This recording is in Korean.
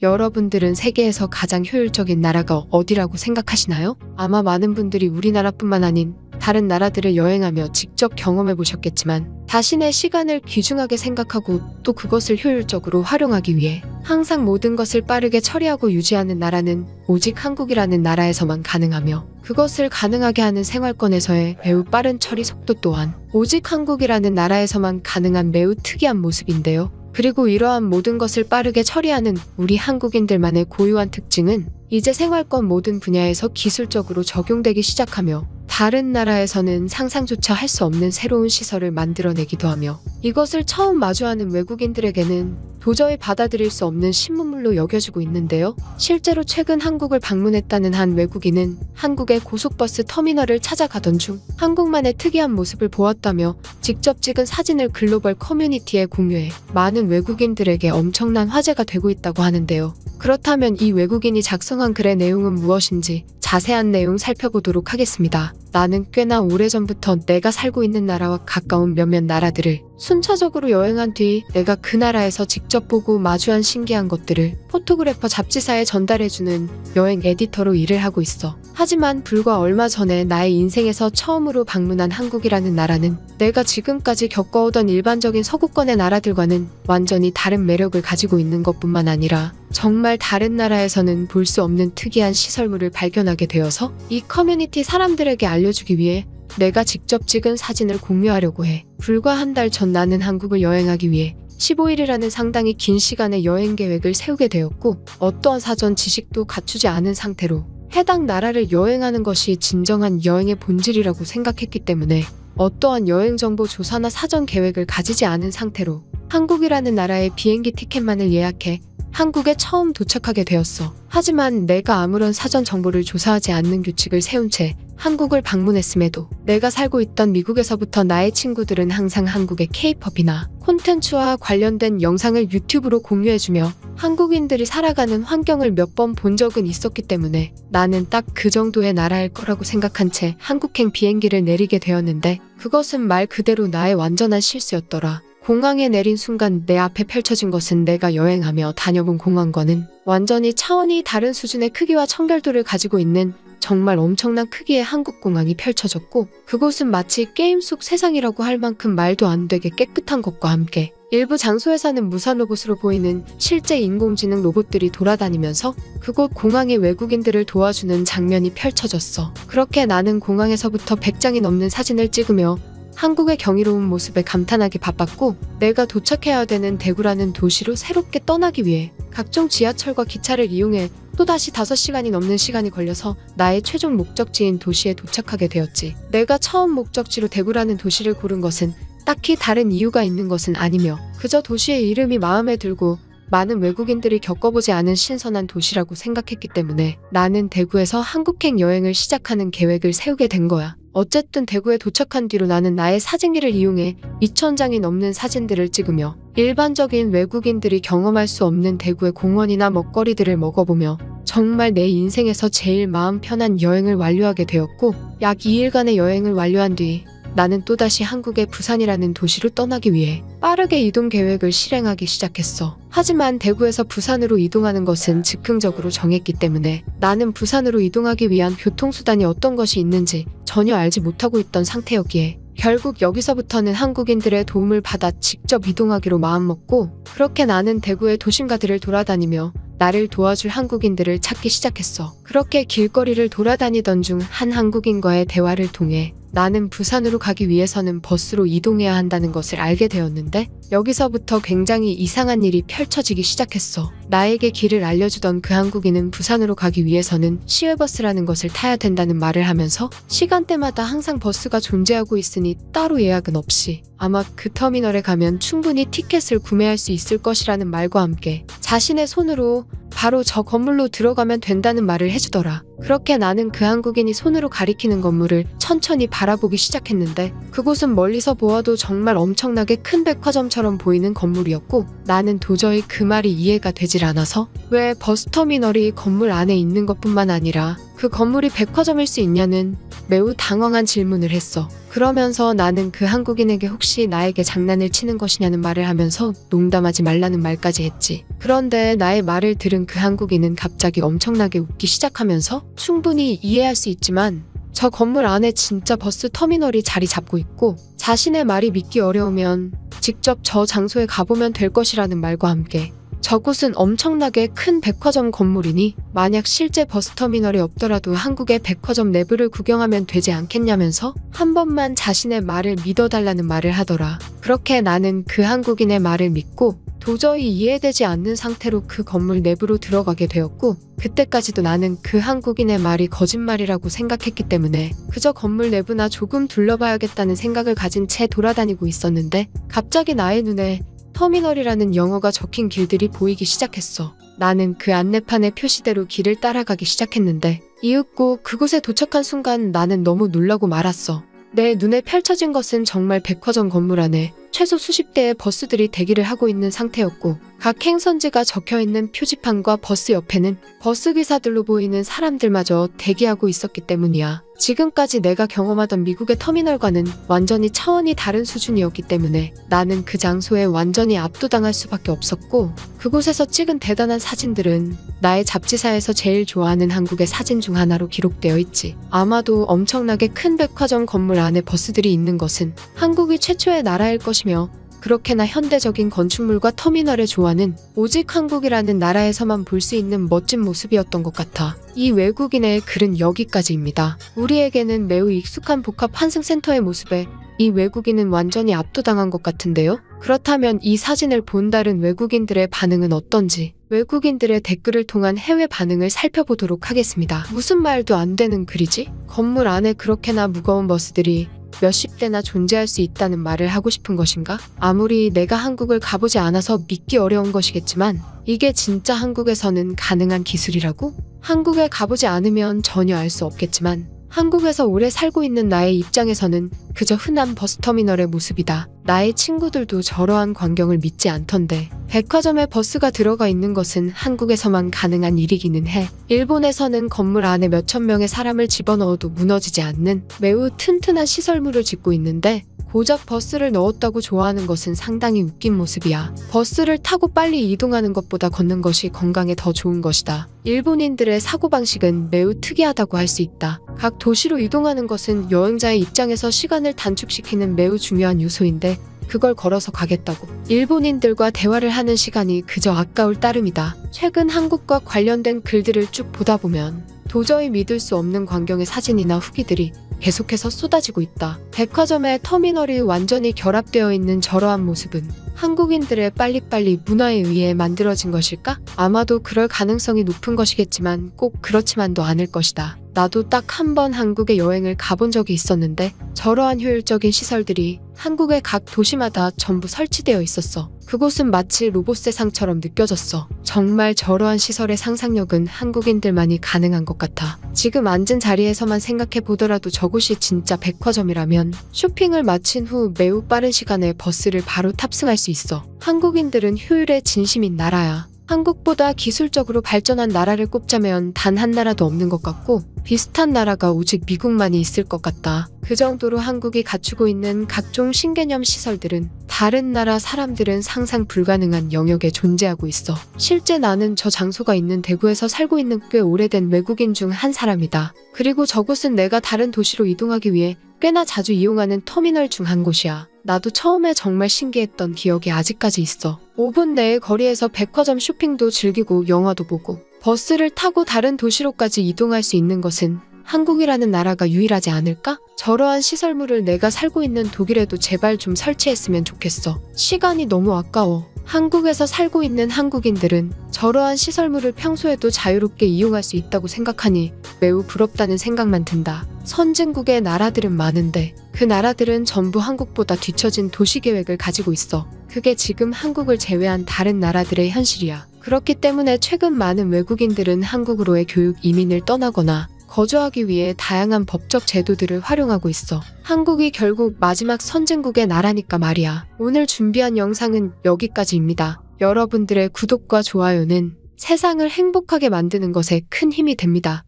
여러분들은 세계에서 가장 효율적인 나라가 어디라고 생각하시나요? 아마 많은 분들이 우리나라뿐만 아닌 다른 나라들을 여행하며 직접 경험해 보셨겠지만 자신의 시간을 귀중하게 생각하고 또 그것을 효율적으로 활용하기 위해 항상 모든 것을 빠르게 처리하고 유지하는 나라는 오직 한국이라는 나라에서만 가능하며 그것을 가능하게 하는 생활권에서의 매우 빠른 처리 속도 또한 오직 한국이라는 나라에서만 가능한 매우 특이한 모습인데요. 그리고 이러한 모든 것을 빠르게 처리하는 우리 한국인들만의 고유한 특징은 이제 생활권 모든 분야에서 기술적으로 적용되기 시작하며 다른 나라에서는 상상조차 할 수 없는 새로운 시설을 만들어내기도 하며 이것을 처음 마주하는 외국인들에게는 도저히 받아들일 수 없는 신문물로 여겨지고 있는데요. 실제로 최근 한국을 방문했다는 한 외국인은 한국의 고속버스 터미널을 찾아가던 중 한국만의 특이한 모습을 보았다며 직접 찍은 사진을 글로벌 커뮤니티에 공유해 많은 외국인들에게 엄청난 화제가 되고 있다고 하는데요. 그렇다면 이 외국인이 작성한 글의 내용은 무엇인지 자세한 내용 살펴보도록 하겠습니다. 나는 꽤나 오래전부터 내가 살고 있는 나라와 가까운 몇몇 나라들을 순차적으로 여행한 뒤 내가 그 나라에서 직접 보고 마주한 신기한 것들을 포토그래퍼 잡지사에 전달해주는 여행 에디터로 일을 하고 있어. 하지만 불과 얼마 전에 나의 인생에서 처음으로 방문한 한국이라는 나라는 내가 지금까지 겪어오던 일반적인 서구권의 나라들과는 완전히 다른 매력을 가지고 있는 것뿐만 아니라 정말 다른 나라에서는 볼 수 없는 특이한 시설물을 발견하게 되어서 이 커뮤니티 사람들에게 알려주기 위해 내가 직접 찍은 사진을 공유하려고 해. 불과 한 달 전 나는 한국을 여행하기 위해 15일이라는 상당히 긴 시간의 여행 계획을 세우게 되었고 어떠한 사전 지식도 갖추지 않은 상태로 해당 나라를 여행하는 것이 진정한 여행의 본질이라고 생각했기 때문에 어떠한 여행 정보 조사나 사전 계획을 가지지 않은 상태로 한국이라는 나라의 비행기 티켓만을 예약해 한국에 처음 도착하게 되었어. 하지만 내가 아무런 사전 정보를 조사하지 않는 규칙을 세운 채 한국을 방문했음에도 내가 살고 있던 미국에서부터 나의 친구들은 항상 한국의 K-팝이나 콘텐츠와 관련된 영상을 유튜브로 공유해주며 한국인들이 살아가는 환경을 몇 번 본 적은 있었기 때문에 나는 딱 그 정도의 나라일 거라고 생각한 채 한국행 비행기를 내리게 되었는데 그것은 말 그대로 나의 완전한 실수였더라. 공항에 내린 순간 내 앞에 펼쳐진 것은 내가 여행하며 다녀본 공항과는 완전히 차원이 다른 수준의 크기와 청결도를 가지고 있는 정말 엄청난 크기의 한국 공항이 펼쳐졌고 그곳은 마치 게임 속 세상이라고 할 만큼 말도 안 되게 깨끗한 것과 함께 일부 장소에서는 무선 로봇으로 보이는 실제 인공지능 로봇들이 돌아다니면서 그곳 공항의 외국인들을 도와주는 장면이 펼쳐졌어. 그렇게 나는 공항에서부터 100장이 넘는 사진을 찍으며 한국의 경이로운 모습에 감탄하기 바빴고 내가 도착해야 되는 대구라는 도시로 새롭게 떠나기 위해 각종 지하철과 기차를 이용해 또다시 5시간이 넘는 시간이 걸려서 나의 최종 목적지인 도시에 도착하게 되었지. 내가 처음 목적지로 대구라는 도시를 고른 것은 딱히 다른 이유가 있는 것은 아니며 그저 도시의 이름이 마음에 들고 많은 외국인들이 겪어보지 않은 신선한 도시라고 생각했기 때문에 나는 대구에서 한국행 여행을 시작하는 계획을 세우게 된 거야. 어쨌든 대구에 도착한 뒤로 나는 나의 사진기를 이용해 2000장이 넘는 사진들을 찍으며 일반적인 외국인들이 경험할 수 없는 대구의 공원이나 먹거리들을 먹어보며 정말 내 인생에서 제일 마음 편한 여행을 완료하게 되었고 약 2일간의 여행을 완료한 뒤 나는 또다시 한국의 부산이라는 도시로 떠나기 위해 빠르게 이동 계획을 실행하기 시작했어. 하지만 대구에서 부산으로 이동하는 것은 즉흥적으로 정했기 때문에 나는 부산으로 이동하기 위한 교통수단이 어떤 것이 있는지 전혀 알지 못하고 있던 상태였기에 결국 여기서부터는 한국인들의 도움을 받아 직접 이동하기로 마음먹고 그렇게 나는 대구의 도심가들을 돌아다니며 나를 도와줄 한국인들을 찾기 시작했어. 그렇게 길거리를 돌아다니던 중 한 한국인과의 대화를 통해 나는 부산으로 가기 위해서는 버스로 이동해야 한다는 것을 알게 되었는데 여기서부터 굉장히 이상한 일이 펼쳐지기 시작했어. 나에게 길을 알려주던 그 한국인은 부산으로 가기 위해서는 시외버스라는 것을 타야 된다는 말을 하면서 시간대마다 항상 버스가 존재하고 있으니 따로 예약은 없이 아마 그 터미널에 가면 충분히 티켓을 구매할 수 있을 것이라는 말과 함께 자신의 손으로 바로 저 건물로 들어가면 된다는 말을 해주더라. 그렇게 나는 그 한국인이 손으로 가리키는 건물을 천천히 바라보기 시작했는데 그곳은 멀리서 보아도 정말 엄청나게 큰 백화점처럼 보이는 건물이었고 나는 도저히 그 말이 이해가 되질 않아서 왜 버스터미널이 건물 안에 있는 것뿐만 아니라 그 건물이 백화점일 수 있냐는 매우 당황한 질문을 했어. 그러면서 나는 그 한국인에게 혹시 나에게 장난을 치는 것이냐는 말을 하면서 농담하지 말라는 말까지 했지. 그런데 나의 말을 들은 그 한국인은 갑자기 엄청나게 웃기 시작하면서 충분히 이해할 수 있지만 저 건물 안에 진짜 버스 터미널이 자리 잡고 있고 자신의 말이 믿기 어려우면 직접 저 장소에 가보면 될 것이라는 말과 함께 저곳은 엄청나게 큰 백화점 건물이니 만약 실제 버스터미널이 없더라도 한국의 백화점 내부를 구경하면 되지 않겠냐면서 한 번만 자신의 말을 믿어달라는 말을 하더라. 그렇게 나는 그 한국인의 말을 믿고 도저히 이해되지 않는 상태로 그 건물 내부로 들어가게 되었고 그때까지도 나는 그 한국인의 말이 거짓말이라고 생각했기 때문에 그저 건물 내부나 조금 둘러봐야겠다는 생각을 가진 채 돌아다니고 있었는데 갑자기 나의 눈에 터미널이라는 영어가 적힌 길들이 보이기 시작했어. 나는 그 안내판의 표시대로 길을 따라가기 시작했는데 이윽고 그곳에 도착한 순간 나는 너무 놀라고 말았어. 내 눈에 펼쳐진 것은 정말 백화점 건물 안에 최소 수십 대의 버스들이 대기를 하고 있는 상태였고 각 행선지가 적혀있는 표지판과 버스 옆에는 버스 기사들로 보이는 사람들마저 대기하고 있었기 때문이야. 지금까지 내가 경험하던 미국의 터미널과는 완전히 차원이 다른 수준이었기 때문에 나는 그 장소에 완전히 압도당할 수밖에 없었고 그곳에서 찍은 대단한 사진들은 나의 잡지사에서 제일 좋아하는 한국의 사진 중 하나로 기록되어 있지. 아마도 엄청나게 큰 백화점 건물 안에 버스들이 있는 것은 한국이 최초의 나라일 것이며 그렇게나 현대적인 건축물과 터미널에 좋아하는 오직 한국이라는 나라에서만 볼 수 있는 멋진 모습이었던 것 같아. 이 외국인의 글은 여기까지입니다. 우리에게는 매우 익숙한 복합 환승센터의 모습에 이 외국인은 완전히 압도당한 것 같은데요? 그렇다면 이 사진을 본 다른 외국인들의 반응은 어떤지 외국인들의 댓글을 통한 해외 반응을 살펴보도록 하겠습니다. 무슨 말도 안 되는 글이지? 건물 안에 그렇게나 무거운 버스들이 몇십 대나 존재할 수 있다는 말을 하고 싶은 것인가? 아무리 내가 한국을 가보지 않아서 믿기 어려운 것이겠지만 이게 진짜 한국에서는 가능한 기술이라고? 한국에 가보지 않으면 전혀 알 수 없겠지만 한국에서 오래 살고 있는 나의 입장에서는 그저 흔한 버스터미널의 모습이다. 나의 친구들도 저러한 광경을 믿지 않던데 백화점에 버스가 들어가 있는 것은 한국에서만 가능한 일이기는 해. 일본에서는 건물 안에 몇천 명의 사람을 집어넣어도 무너지지 않는 매우 튼튼한 시설물을 짓고 있는데 고작 버스를 넣었다고 좋아하는 것은 상당히 웃긴 모습이야. 버스를 타고 빨리 이동하는 것보다 걷는 것이 건강에 더 좋은 것이다. 일본인들의 사고방식은 매우 특이하다고 할 수 있다. 각 도시로 이동하는 것은 여행자의 입장에서 시간을 단축시키는 매우 중요한 요소인데 그걸 걸어서 가겠다고. 일본인들과 대화를 하는 시간이 그저 아까울 따름이다. 최근 한국과 관련된 글들을 쭉 보다 보면 도저히 믿을 수 없는 광경의 사진이나 후기들이 계속해서 쏟아지고 있다. 백화점의 터미널이 완전히 결합되어 있는 저러한 모습은 한국인들의 빨리빨리 문화에 의해 만들어진 것일까? 아마도 그럴 가능성이 높은 것이겠지만 꼭 그렇지만도 않을 것이다. 나도 딱 한 번 한국에 여행을 가본 적이 있었는데 저러한 효율적인 시설들이 한국의 각 도시마다 전부 설치되어 있었어. 그곳은 마치 로봇 세상처럼 느껴졌어. 정말 저러한 시설의 상상력은 한국인들만이 가능한 것 같아. 지금 앉은 자리에서만 생각해 보더라도 저곳이 진짜 백화점이라면 쇼핑을 마친 후 매우 빠른 시간에 버스를 바로 탑승할 수 있어. 한국인들은 효율에 진심인 나라야. 한국보다 기술적으로 발전한 나라를 꼽자면 단 한 나라도 없는 것 같고 비슷한 나라가 오직 미국만이 있을 것 같다. 그 정도로 한국이 갖추고 있는 각종 신개념 시설들은 다른 나라 사람들은 상상 불가능한 영역에 존재하고 있어. 실제 나는 저 장소가 있는 대구에서 살고 있는 꽤 오래된 외국인 중 한 사람이다. 그리고 저곳은 내가 다른 도시로 이동하기 위해 꽤나 자주 이용하는 터미널 중 한 곳이야. 나도 처음에 정말 신기했던 기억이 아직까지 있어. 5분 내의 거리에서 백화점 쇼핑도 즐기고 영화도 보고 버스를 타고 다른 도시로까지 이동할 수 있는 것은 한국이라는 나라가 유일하지 않을까? 저러한 시설물을 내가 살고 있는 독일에도 제발 좀 설치했으면 좋겠어. 시간이 너무 아까워. 한국에서 살고 있는 한국인들은 저러한 시설물을 평소에도 자유롭게 이용할 수 있다고 생각하니 매우 부럽다는 생각만 든다. 선진국의 나라들은 많은데 그 나라들은 전부 한국보다 뒤처진 도시계획을 가지고 있어. 그게 지금 한국을 제외한 다른 나라들의 현실이야. 그렇기 때문에 최근 많은 외국인들은 한국으로의 교육 이민을 떠나거나 거주하기 위해 다양한 법적 제도들을 활용하고 있어. 한국이 결국 마지막 선진국의 나라니까 말이야. 오늘 준비한 영상은 여기까지입니다. 여러분들의 구독과 좋아요는 세상을 행복하게 만드는 것에 큰 힘이 됩니다.